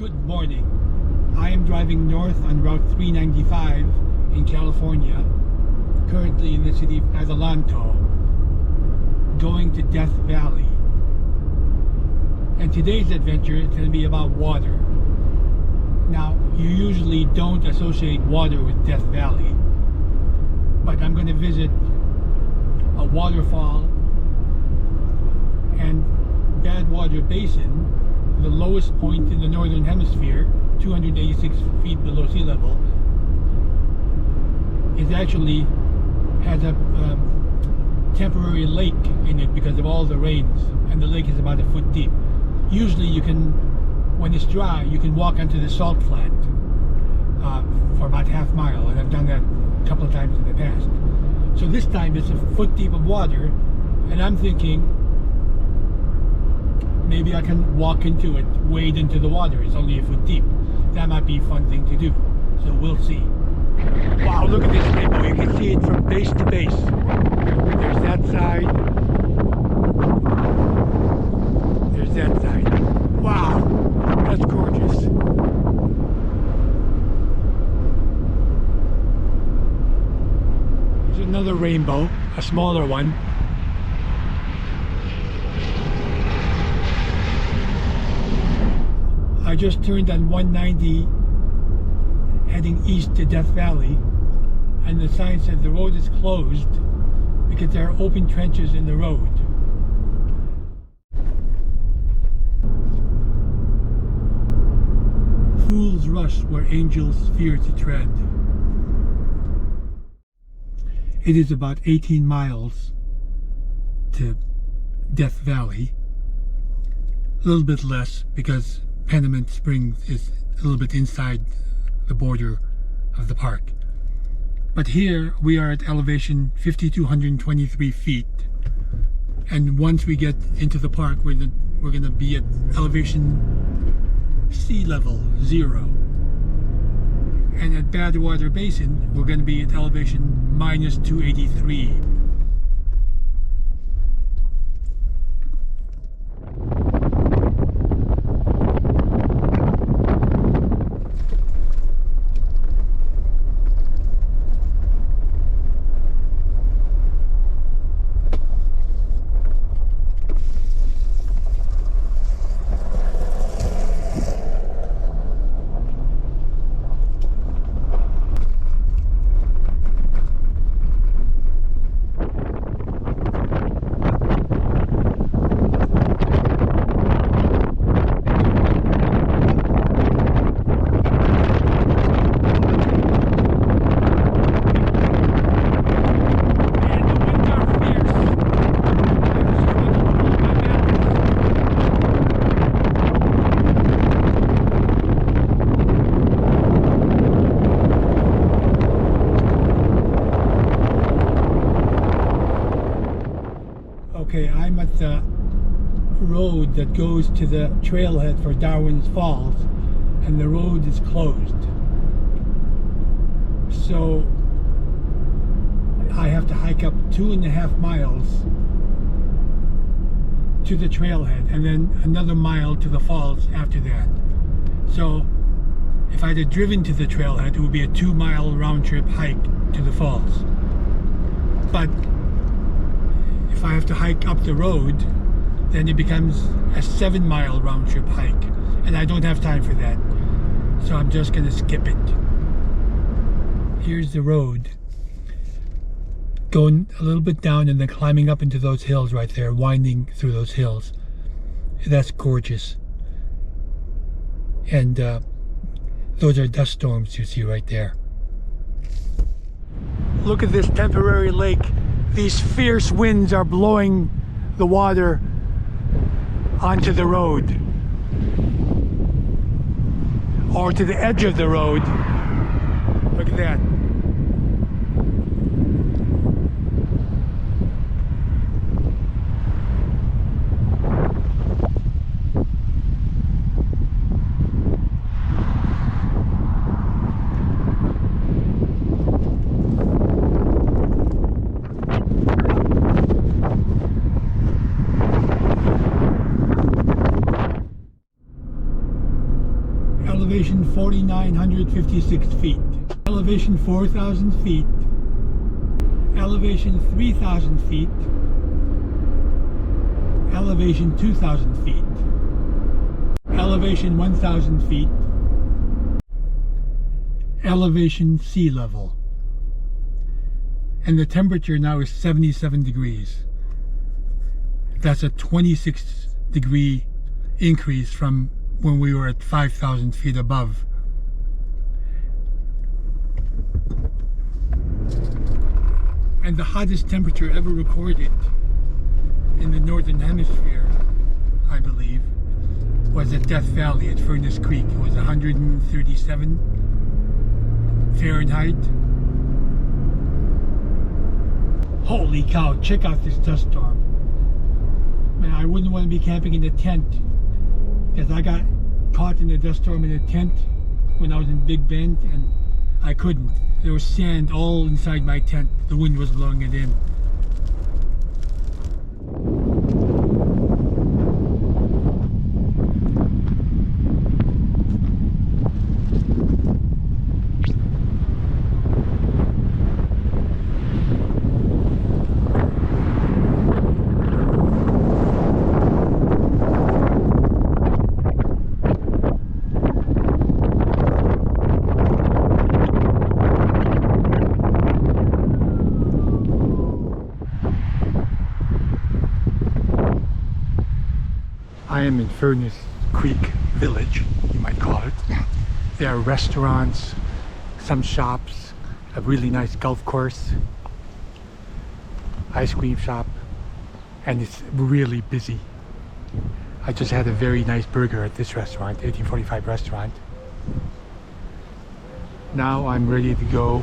Good morning. I am driving north on Route 395 in California, currently in the city of Adelanto, going to Death Valley. And today's adventure is going to be about water. Now, you usually don't associate water with Death Valley, but I'm going to visit a waterfall and Badwater Basin, the lowest point in the northern hemisphere, 286 feet below sea level. It actually has a temporary lake in it because of all the rains, and the lake is about a foot deep. Usually you can, when it's dry, you can walk onto the salt flat for about half mile, and I've done that a couple of times in the past. So this time it's a foot deep of water, and I'm thinking maybe I can walk into it, wade into the water. It's only a foot deep. That might be a fun thing to do. So we'll see. Wow, look at this rainbow. You can see it from base to base. There's that side. There's that side. Wow, that's gorgeous. There's another rainbow, a smaller one. I just turned on 190 heading east to Death Valley, and the sign said the road is closed because there are open trenches in the road. Fools rush where angels fear to tread. It is about 18 miles to Death Valley. A little bit less because Panamint Springs is a little bit inside the border of the park. But here we are at elevation 5,223 feet, and once we get into the park we're going to be at elevation sea level 0. And at Badwater Basin we're going to be at elevation minus 283. Okay, I'm at the road that goes to the trailhead for Darwin's Falls, and the road is closed. So I have to hike up 2.5 miles to the trailhead, and then another mile to the falls after that. So if I had driven to the trailhead, it would be a 2-mile round-trip hike to the falls. But if I have to hike up the road, then it becomes a 7-mile round-trip hike, and I don't have time for that, so I'm just going to skip it. Here's the road, going a little bit down and then climbing up into those hills right there, winding through those hills. That's gorgeous. And those are dust storms you see right there. Look at this temporary lake. These fierce winds are blowing the water onto the road, or to the edge of the road. Look at that. Elevation 4,956 feet. Elevation 4,000 feet. Elevation 3,000 feet. Elevation 2,000 feet. Elevation 1,000 feet. Elevation sea level. And the temperature now is 77 degrees. That's a 26 degree increase from when we were at 5,000 feet above. And the hottest temperature ever recorded in the northern hemisphere, I believe, was at Death Valley at Furnace Creek. It was 137 Fahrenheit. Holy cow, check out this dust storm. Man, I wouldn't want to be camping in a tent, because I got caught in a dust storm in a tent when I was in Big Bend, and I couldn't. There was sand all inside my tent. The wind was blowing it in. I am in Furnace Creek Village, you might call it. There are restaurants, some shops, a really nice golf course, ice cream shop, and it's really busy. I just had a very nice burger at this restaurant, 1845 restaurant. Now I'm ready to go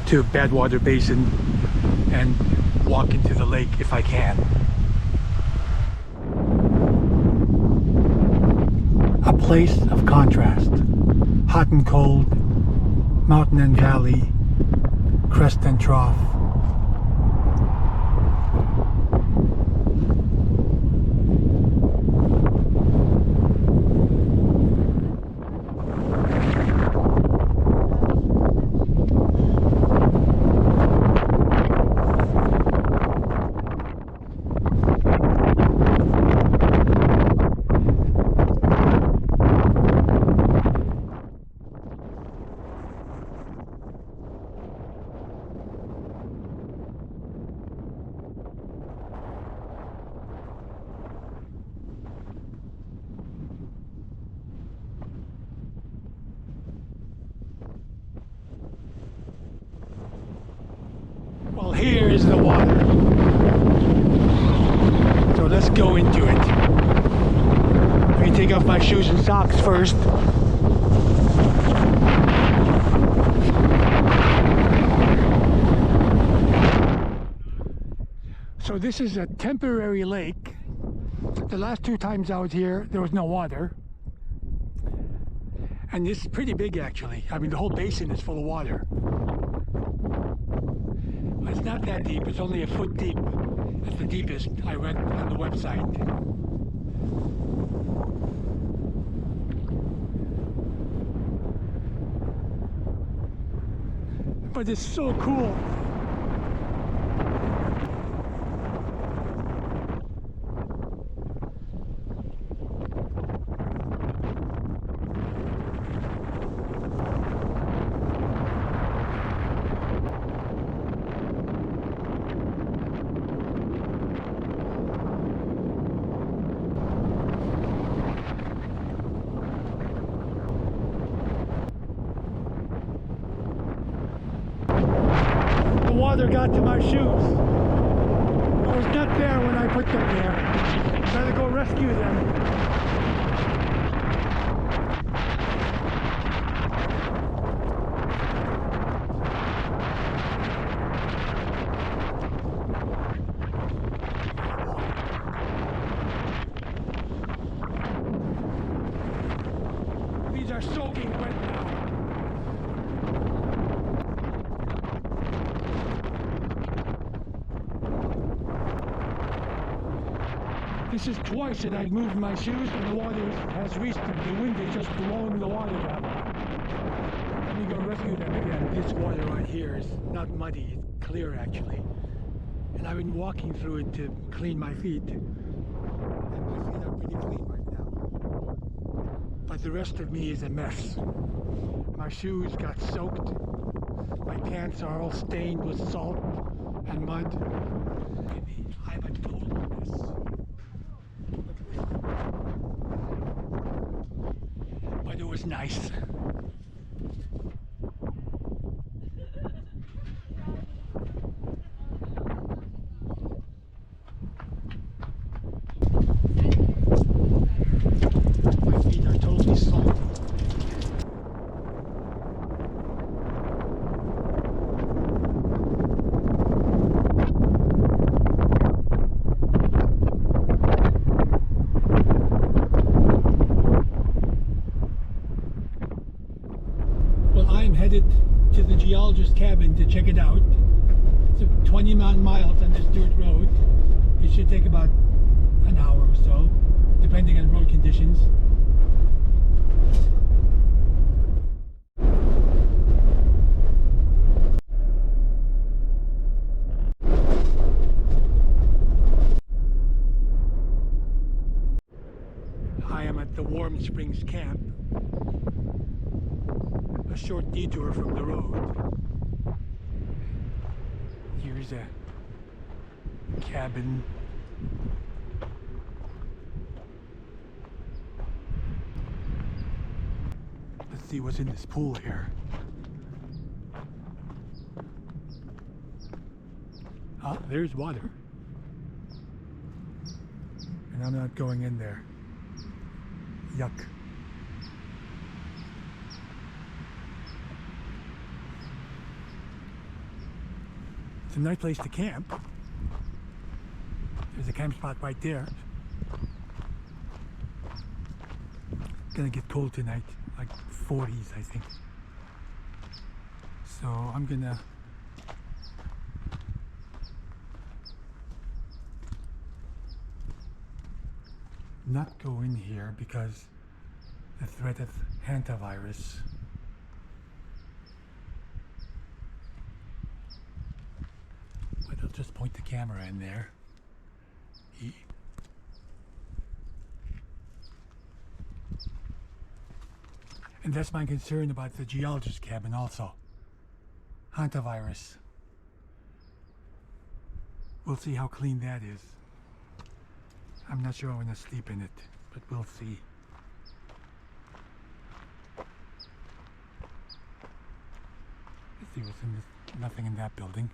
to Badwater Basin and walk into the lake if I can. A place of contrast. Hot and cold, mountain and valley, crest and trough. Well, here is the water. So let's go into it. Let me take off my shoes and socks first. So this is a temporary lake. The last two times I was here, there was no water. And this is pretty big actually. I mean, the whole basin is full of water. It's not that deep, it's only a foot deep. It's the deepest I read on the website. But it's so cool. Water got to my shoes. It was not there when I put them there. I gotta go rescue them. These are soaking wet now. This is twice that I've moved my shoes and the water has reached them. The wind is just blowing the water down. Let me go rescue them again. This water right here is not muddy, it's clear actually. And I've been walking through it to clean my feet. And my feet are pretty clean right now. But the rest of me is a mess. My shoes got soaked. My pants are all stained with salt and mud. I'm a total mess. But it was nice. My feet are totally salty. I'm headed to the Geologist Cabin to check it out. It's 20 miles on this dirt road. It should take about an hour or so, depending on road conditions. I am at the Warm Springs camp. A short detour from the road. Here's a cabin. Let's see what's in this pool here. Ah, there's water. And I'm not going in there. Yuck. It's a nice place to camp. There's a camp spot right there. Gonna get cold tonight, like 40s I think. So I'm gonna not go in here because the threat of hantavirus. I'll just point the camera in there. And that's my concern about the Geologist Cabin also. Hantavirus. We'll see how clean that is. I'm not sure I want to sleep in it, but we'll see. Let's see what's in this. Nothing in that building.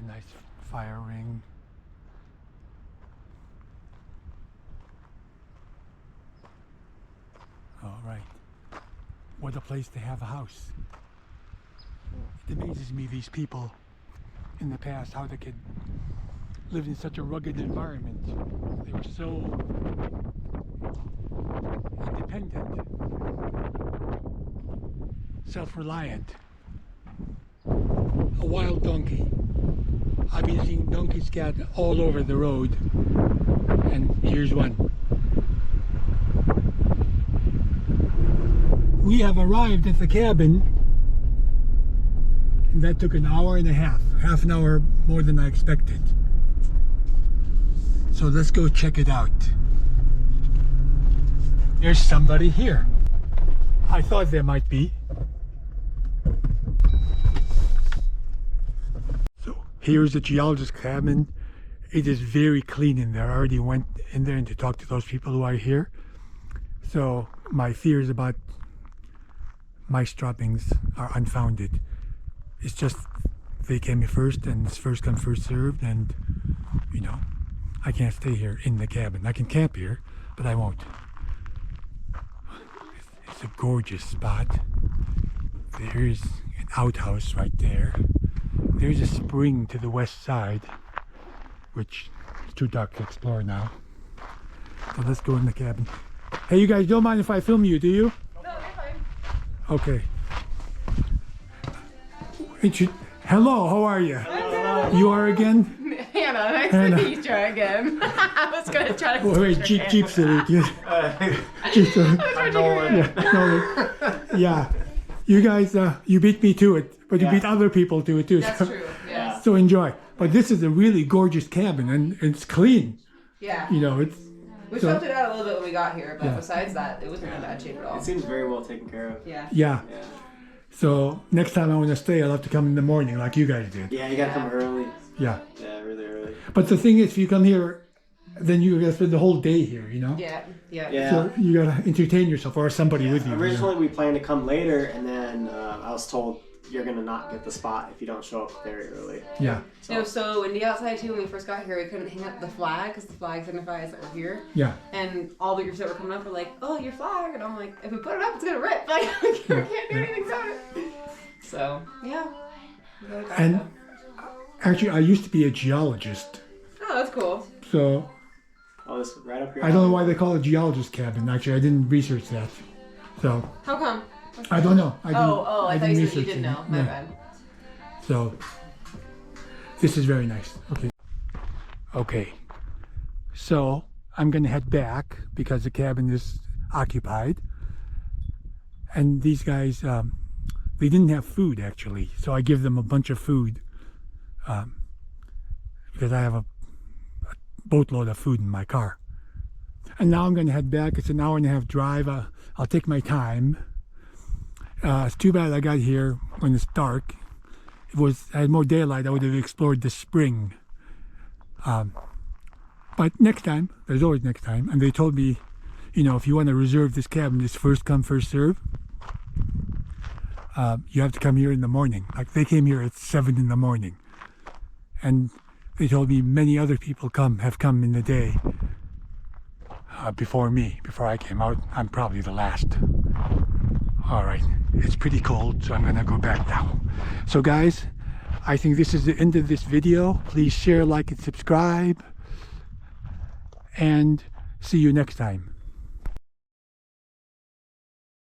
Nice fire ring. All right. What a place to have a house. It amazes me, these people in the past, how they could live in such a rugged environment. They were so independent, self-reliant. A wild donkey. I've been seeing donkey scat all over the road, and here's one. We have arrived at the cabin, and that took an hour and a half an hour more than I expected. So let's go check it out. There's somebody here. I thought there might be. Here's the Geologist Cabin. It is very clean in there. I already went in there and to talk to those people who are here. So my fears about mice droppings are unfounded. It's just they came here first, and it's first come, first served, and you know, I can't stay here in the cabin. I can camp here, but I won't. It's a gorgeous spot. There's an outhouse right there. There's a spring to the west side, which is too dark to explore now. So let's go in the cabin. Hey, you guys don't mind if I film you, do you? No, you're fine. Okay. Hello, how are you? Hello. You are again? Hannah, nice Hannah. to meet you again. I was gonna try to. Wait, Jeep salute. Yes. Jeep salute. I'm Nolan. Yeah, Nolan. Yeah. You guys, you beat me to it, but you beat other people to it too. That's true. Yes. So enjoy. But this is a really gorgeous cabin, and it's clean. Yeah. You know, it's. We swept it out a little bit when we got here, but besides that, it wasn't in bad shape at all. It seems very well taken care of. Yeah. Yeah. So next time I want to stay, I'll have to come in the morning like you guys did. Yeah, you gotta come early. Yeah. Yeah, really early. But the thing is, if you come here, then you gotta spend the whole day here, you know? Yeah. Yeah. Yeah. So you gotta entertain yourself or somebody with you. Originally, we planned to come later, and then I was told you're gonna not get the spot if you don't show up very early. Yeah. It was so windy outside too when we first got here. We couldn't hang up the flag because the flag signifies that we're here. Yeah. And all the groups that were coming up were like, "Oh, your flag," and I'm like, "If we put it up, it's gonna rip. Like, we can't do anything about it." So yeah. And actually, I used to be a geologist. Oh, that's cool. So Oh, this right up here. I don't know why they call it Geologist Cabin. Actually, I didn't research that. So How come? I don't know. I I thought you said you research didn't it. know. My Yeah. bad. So this is very nice. Okay. Okay. So I'm going to head back because the cabin is occupied. And these guys, they didn't have food actually. So I give them a bunch of food because I have a boatload of food in my car. And now I'm going to head back. It's an hour and a half drive. I'll take my time. It's too bad I got here when it's dark. I had more daylight, I would have explored the spring. But next time, there's always next time. And they told me, you know, if you want to reserve this cabin, it's first come, first serve. You have to come here in the morning. Like they came here at 7 in the morning. And they told me many other people have come in the day before me, before I came out. I'm probably the last. All right, it's pretty cold, so I'm gonna go back now. So guys, I think this is the end of this video. Please share, like, and subscribe. And see you next time.